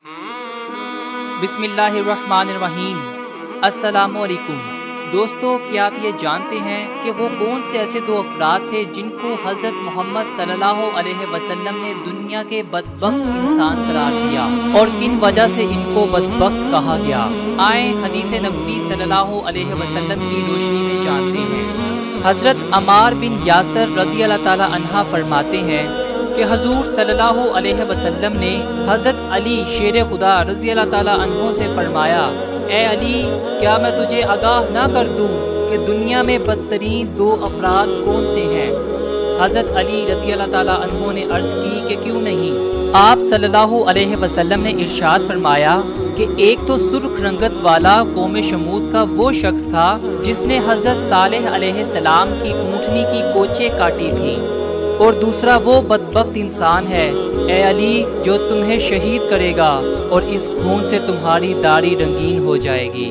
बिस्मिल्लाहिर्रहमानिर्रहीम। अस्सलामु अलैकुम दोस्तों, क्या आप ये जानते हैं कि वो कौन से ऐसे दो अफराद थे जिनको हज़रत मोहम्मद सल्लल्लाहु अलैहि वसल्लम ने दुनिया के बदबख्त इंसान करार दिया और किन वजह से इनको बदबख्त कहा गया? आए हदीस नबवी सल्लल्लाहु अलैहि वसल्लम की रोशनी में जानते हैं। हज़रत अम्मार बिन यासर रज़ी अल्लाह ताला अन्हा फरमाते हैं कि हजूर सल्लल्लाहु अलैहि वसल्लम ने हज़रत अली शेर खुदा रज़ी अल्लाह ताला अन्हो से फरमाया, ए अली, क्या मैं तुझे आगाह ना कर दूं कि दुनिया में बदतरीन दो अफराद कौन से हैं? हज़रत अली रज़ी अल्लाह ताला अन्हो ने अर्ज़ की कि क्यों नहीं। आप सल्लल्लाहु अलैहि वसल्लम ने इरशाद फरमाया कि एक तो सुर्ख रंगत वाला कौम शमूद का वो शख्स था जिसने हज़रत सालेह अलैहिस्सलाम की ऊँटनी की कोचे काटी थी, और दूसरा वो बदबख्त इंसान है, ए अली, जो तुम्हें शहीद करेगा और इस खून से तुम्हारी दाढ़ी रंगीन हो जाएगी।